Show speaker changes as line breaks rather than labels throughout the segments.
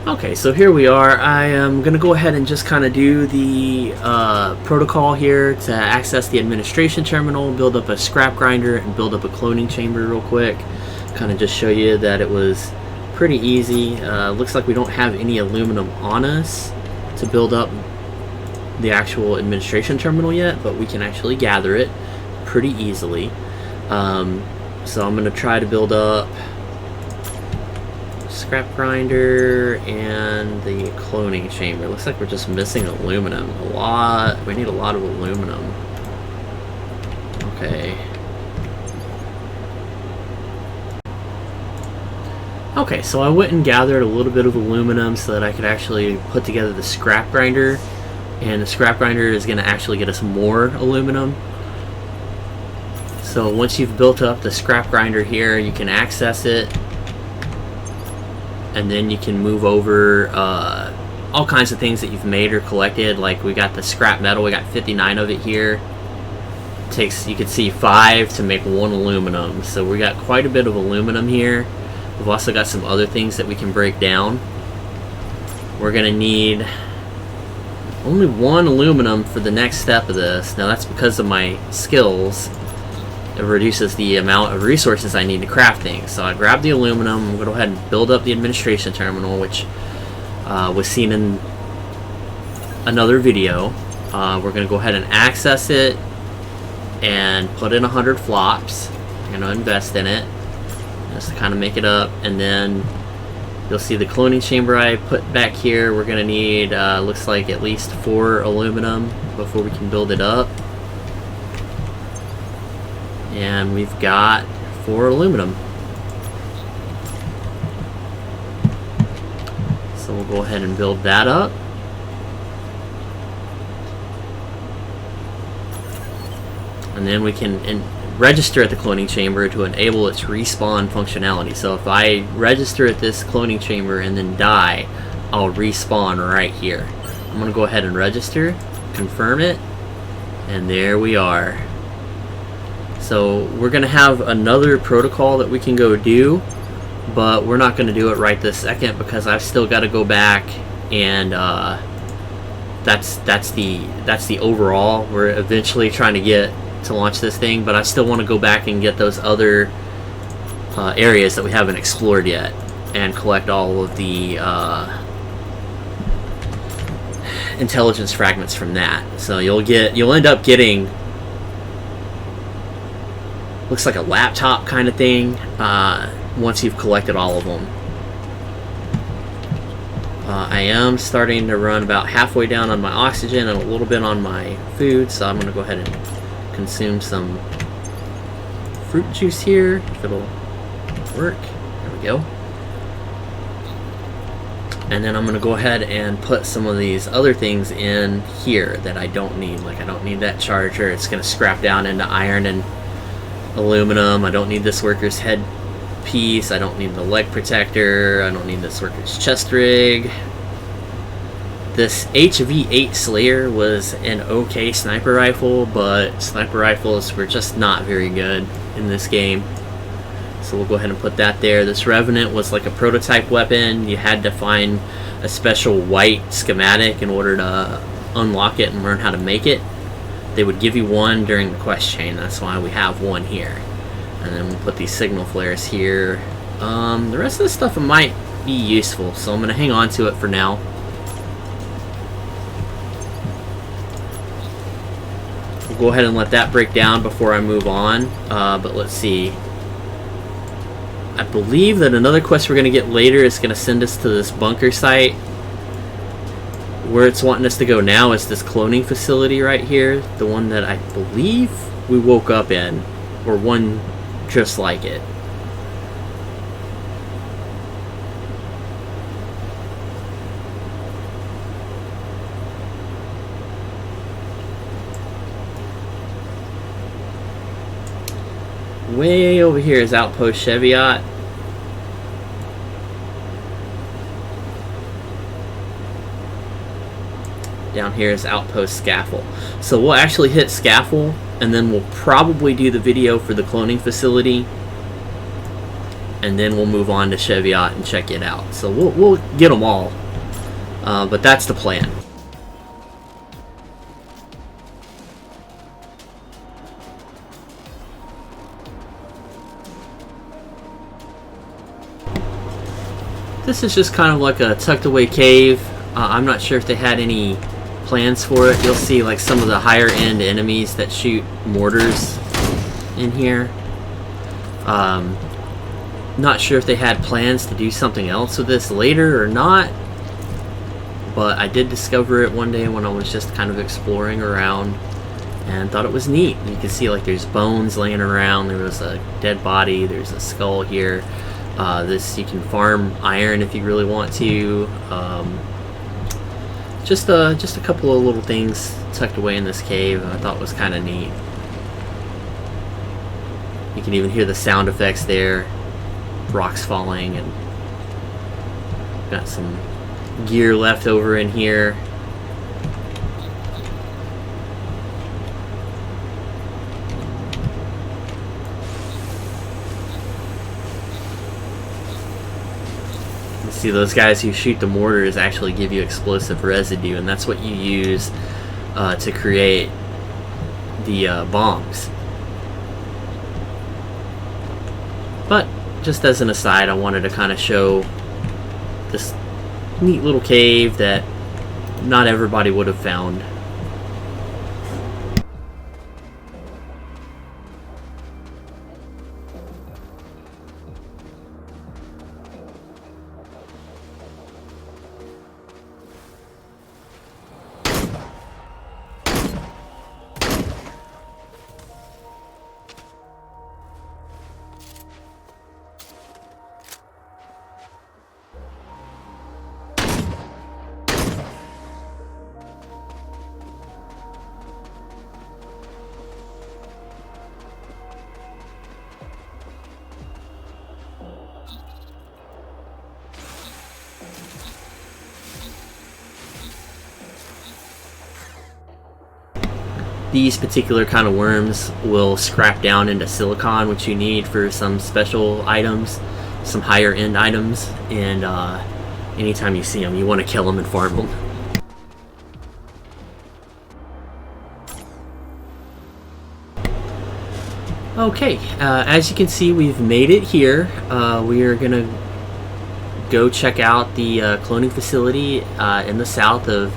Okay, so here we are. I am going to go ahead and just kind of do the protocol here to access the administration terminal, build up a scrap grinder, and build up a cloning chamber real quick. Kind of just show you that it was pretty easy. Looks like we don't have any aluminum on us to build up the actual administration terminal yet, but we can actually gather it pretty easily. So I'm going to try to build up scrap grinder and the cloning chamber. Looks like we're just missing aluminum. We need a lot of aluminum. Okay. Okay, so I went and gathered a little bit of aluminum so that I could actually put together the scrap grinder. And the scrap grinder is going to actually get us more aluminum. So once you've built up the scrap grinder here, you can access it. And then you can move over all kinds of things that you've made or collected. Like we got the scrap metal, we got 59 of it here. It takes, you can see 5 to make 1 aluminum. So we got quite a bit of aluminum here. We've also got some other things that we can break down. We're gonna need only 1 aluminum for the next step of this. Now that's because of my skills. It reduces the amount of resources I need to craft things. So I grab the aluminum, I'm going to go ahead and build up the administration terminal, which was seen in another video. We're going to go ahead and access it and put in 100 flops. I'm going to invest in it just to kind of make it up. And then you'll see the cloning chamber I put back here. We're going to need, looks like at least 4 aluminum before we can build it up. And we've got 4 aluminum. So we'll go ahead and build that up. And then we can register at the cloning chamber to enable its respawn functionality. So if I register at this cloning chamber and then die, I'll respawn right here. I'm going to go ahead and register, confirm it, and there we are. So we're going to have another protocol that we can go do, but we're not going to do it right this second because I've still got to go back and that's the overall. We're eventually trying to get to launch this thing, but I still want to go back and get those other areas that we haven't explored yet and collect all of the intelligence fragments from that. So you'll end up getting, looks like a laptop kind of thing once you've collected all of them. I am starting to run about halfway down on my oxygen and a little bit on my food, so I'm going to go ahead and consume some fruit juice here, if it'll work. There we go. And then I'm going to go ahead and put some of these other things in here that I don't need. Like I don't need that charger. It's going to scrap down into iron and aluminum. I don't need this worker's head piece. I don't need the leg protector. I don't need this worker's chest rig. This HV8 Slayer was an okay sniper rifle, but sniper rifles were just not very good in this game. So we'll go ahead and put that there. This Revenant was like a prototype weapon. You had to find a special white schematic in order to unlock it and learn how to make it. They would give you one during the quest chain. That's why we have one here. And then we'll put these signal flares here. The rest of the stuff might be useful, so I'm going to hang on to it for now. We'll go ahead and let that break down before I move on. But let's see. I believe that another quest we're going to get later is going to send us to this bunker site. Where it's wanting us to go now is this cloning facility right here. The one that I believe we woke up in. Or one just like it. Way over here is Outpost Scaffel. Down here is Outpost Scaffel. So we'll actually hit Scaffel, and then we'll probably do the video for the cloning facility and then we'll move on to Cheviot and check it out. So we'll get them all, but that's the plan. This is just kind of like a tucked away cave. I'm not sure if they had any plans for it. You'll see like some of the higher end enemies that shoot mortars in here. Not sure if they had plans to do something else with this later or not, but I did discover it one day when I was just kind of exploring around and thought it was neat. You can see like there's bones laying around, there was a dead body, there's a skull here. This, you can farm iron if you really want to. Just a couple of little things tucked away in this cave I thought was kind of neat. You can even hear the sound effects there, rocks falling, and got some gear left over in here. See, those guys who shoot the mortars actually give you explosive residue, and that's what you use to create the bombs. But just as an aside, I wanted to kind of show this neat little cave that not everybody would have found. These particular kind of worms will scrap down into silicon, which you need for some special items, some higher end items, and anytime you see them, you want to kill them and farm them. Okay, as you can see, we've made it here. We are gonna go check out the cloning facility in the south of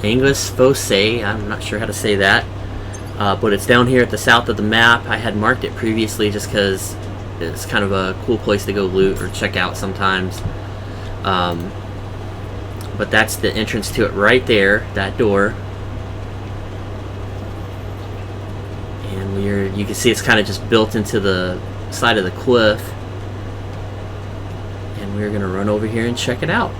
Angus Fossé. I'm not sure how to say that. But it's down here at the south of the map. I had marked it previously just because it's kind of a cool place to go loot or check out sometimes. But that's the entrance to it right there, that door. And you can see it's kind of just built into the side of the cliff. And we're going to run over here and check it out.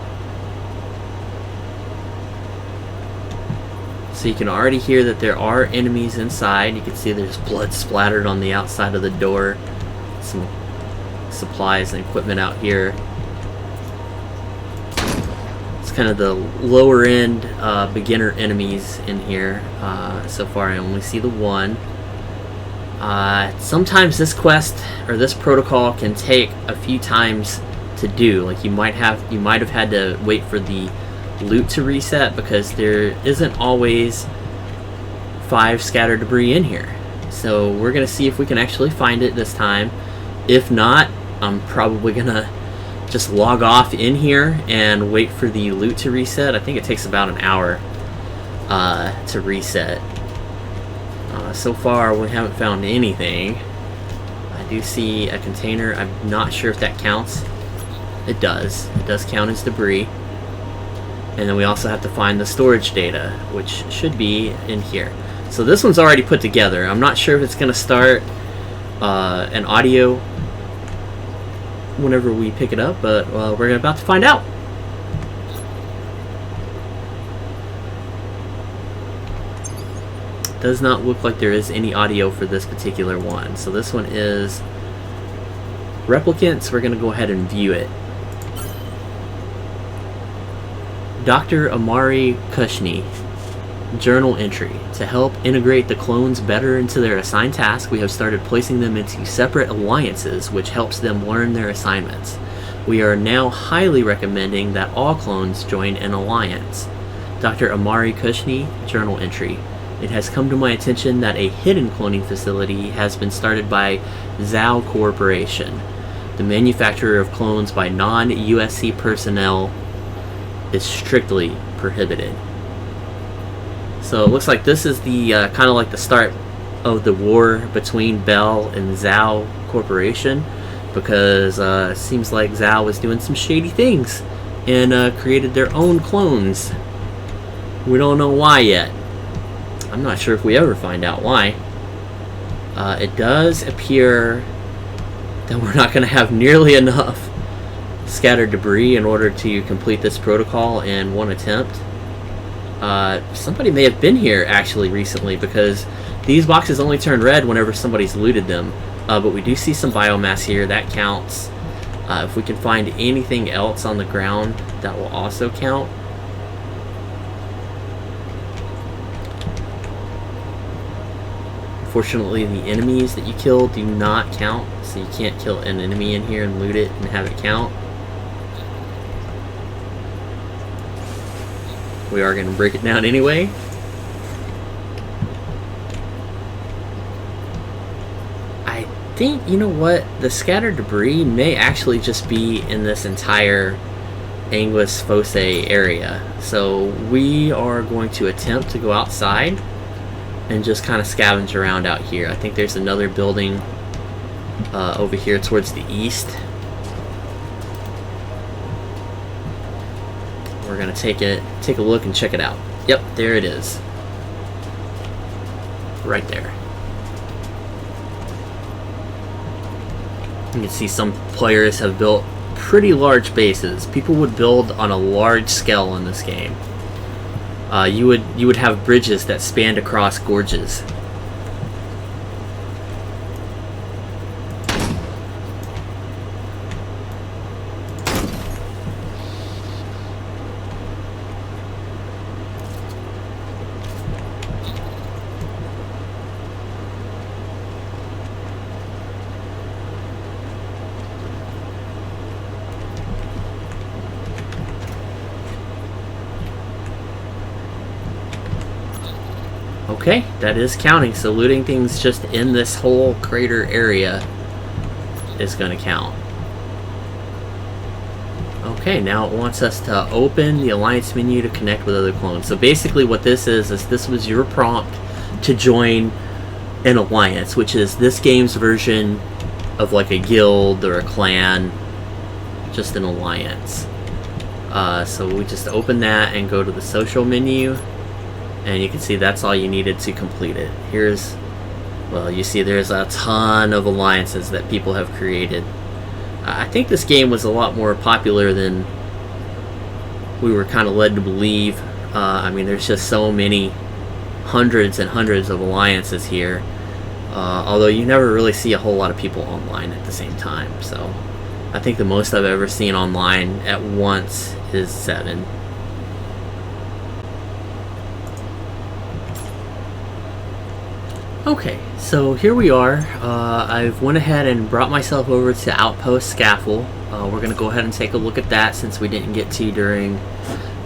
So you can already hear that there are enemies inside. You can see there's blood splattered on the outside of the door. Some supplies and equipment out here. It's kind of the lower end beginner enemies in here. So far I only see the one. Sometimes this quest or this protocol can take a few times to do. Like you might have had to wait for the loot to reset because there isn't always 5 scattered debris in here. So we're gonna see if we can actually find it this time. If not, I'm probably gonna just log off in here and wait for the loot to reset. I think it takes about an hour to reset. So far we haven't found anything. I do see a container. I'm not sure if that counts. It does count as debris. And then we also have to find the storage data, which should be in here. So this one's already put together. I'm not sure if it's going to start an audio whenever we pick it up, but we're about to find out. Does not look like there is any audio for this particular one. So this one is replicant, so we're going to go ahead and view it. Dr. Amari Kushni. Journal entry. To help integrate the clones better into their assigned task, we have started placing them into separate alliances, which helps them learn their assignments. We are now highly recommending that all clones join an alliance. Dr. Amari Kushni, journal entry. It has come to my attention that a hidden cloning facility has been started by Zhao Corporation. The manufacturer of clones by non-USC personnel is strictly prohibited. So it looks like this is the kind of like the start of the war between Bell and Zhao Corporation, because it seems like Zhao was doing some shady things and created their own clones. We don't know why yet. I'm not sure if we ever find out why. It does appear that we're not going to have nearly enough scattered debris in order to complete this protocol in one attempt. Somebody may have been here actually recently, because these boxes only turn red whenever somebody's looted them. But we do see some biomass here, that counts. If we can find anything else on the ground, that will also count. Fortunately, the enemies that you kill do not count, so you can't kill an enemy in here and loot it and have it count. We are going to break it down anyway. I think, you know what, the scattered debris may actually just be in this entire Anguis Fosse area. So we are going to attempt to go outside and just kind of scavenge around out here. I think there's another building over here towards the east. We're gonna take a look and check it out. Yep, there it is. Right there. You can see some players have built pretty large bases. People would build on a large scale in this game. You would have bridges that spanned across gorges. Okay, that is counting, so looting things just in this whole crater area is going to count. Okay, now it wants us to open the alliance menu to connect with other clones. So basically what this is this was your prompt to join an alliance, which is this game's version of like a guild or a clan, just an alliance. So we just open that and go to the social menu. And you can see that's all you needed to complete it. Here's, well, you see there's a ton of alliances that people have created. I think this game was a lot more popular than we were kind of led to believe. I mean, there's just so many, hundreds and hundreds of alliances here. Although you never really see a whole lot of people online at the same time. So I think the most I've ever seen online at once is 7. Okay, so here we are. I've went ahead and brought myself over to Outpost Scaffel. We're going to go ahead and take a look at that since we didn't get to during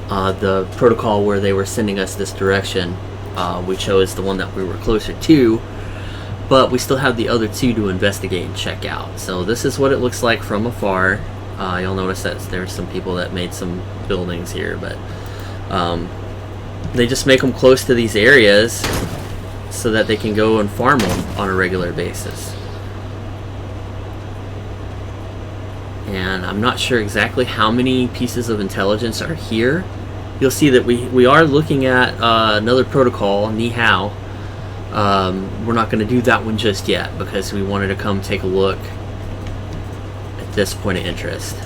the protocol where they were sending us this direction. We chose the one that we were closer to, but we still have the other 2 to investigate and check out. So this is what it looks like from afar. You'll notice that there's some people that made some buildings here, but they just make them close to these areas so that they can go and farm them on a regular basis. And I'm not sure exactly how many pieces of intelligence are here. You'll see that we are looking at another protocol, Ni Hao. We're not going to do that one just yet because we wanted to come take a look at this point of interest.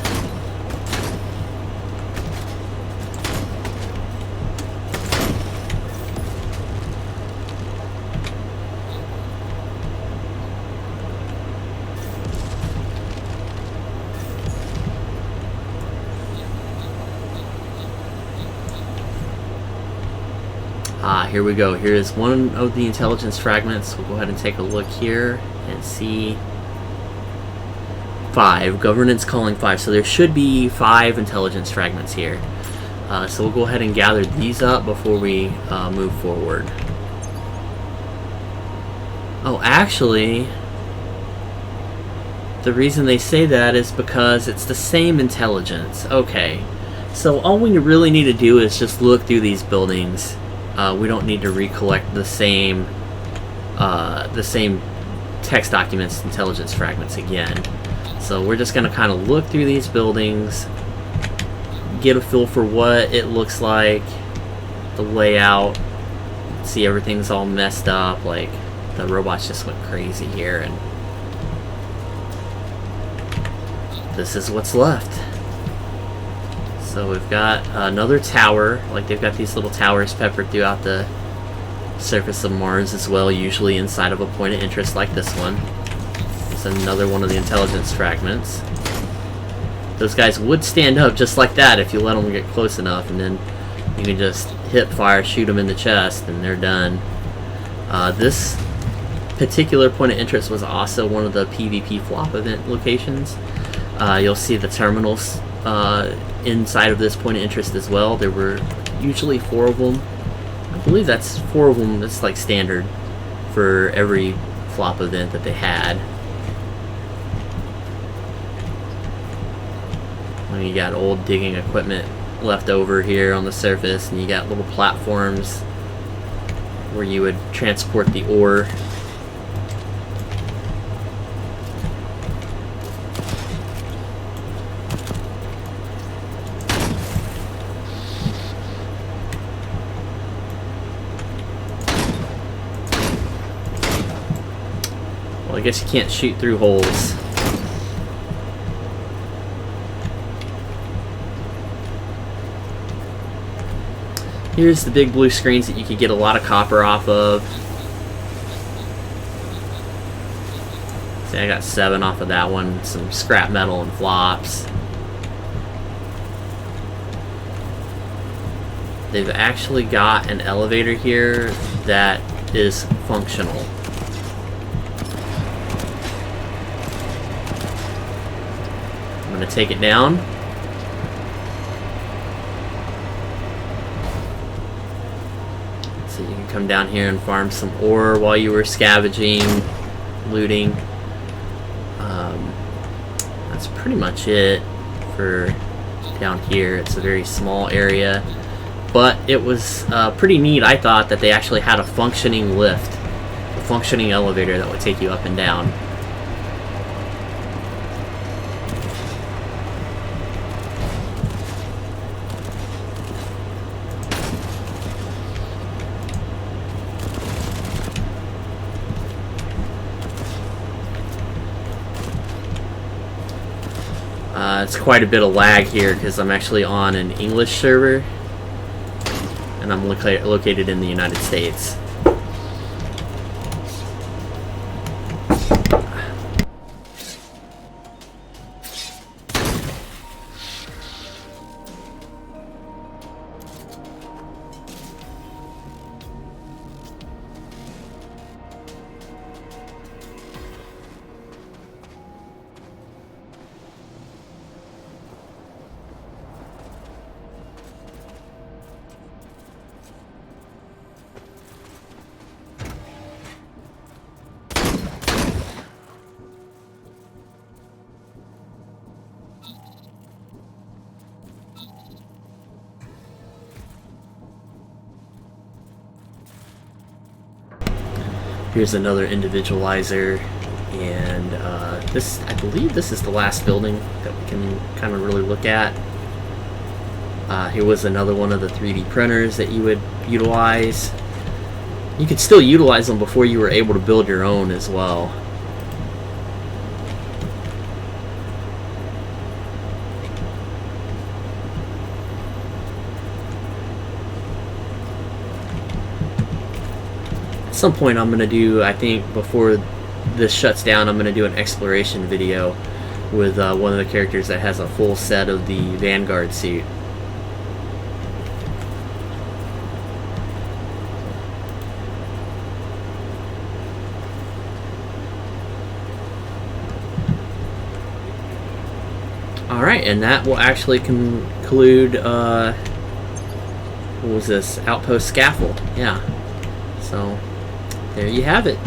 Here we go. Here is one of the intelligence fragments. We'll go ahead and take a look here and see 5. Governance calling 5. So there should be 5 intelligence fragments here. So we'll go ahead and gather these up before we move forward. Oh, actually, the reason they say that is because it's the same intelligence. Okay. So all we really need to do is just look through these buildings. We don't need to recollect the same text documents, intelligence fragments again. So we're just going to kind of look through these buildings, get a feel for what it looks like, the layout, see everything's all messed up, like the robots just went crazy here, and this is what's left. So we've got another tower, like they've got these little towers peppered throughout the surface of Mars as well, usually inside of a point of interest like this one. It's another one of the intelligence fragments. Those guys would stand up just like that if you let them get close enough, and then you can just hip fire, shoot them in the chest, and they're done. This particular point of interest was also one of the PvP flop event locations. You'll see the terminals inside of this point of interest as well. There were usually 4 of them. I believe that's 4 of them. That's like standard for every flop event that they had. And you got old digging equipment left over here on the surface, and you got little platforms where you would transport the ore. I guess you can't shoot through holes. Here's the big blue screens that you could get a lot of copper off of. See, I got 7 off of that one. Some scrap metal and flops. They've actually got an elevator here that is functional. I'm going to take it down. So you can come down here and farm some ore while you were scavenging, looting. That's pretty much it for down here. It's a very small area, but it was pretty neat, I thought, that they actually had a functioning lift, a functioning elevator that would take you up and down. It's quite a bit of lag here because I'm actually on an English server and I'm located in the United States. Here's another individualizer, and this, I believe this is the last building that we can kind of really look at. Here was another one of the 3D printers that you would utilize. You could still utilize them before you were able to build your own as well. At some point I'm going to do, I think before this shuts down, I'm going to do an exploration video with one of the characters that has a full set of the Vanguard suit. Alright, and that will actually conclude, what was this? Outpost Scaffel. Yeah. So, there you have it.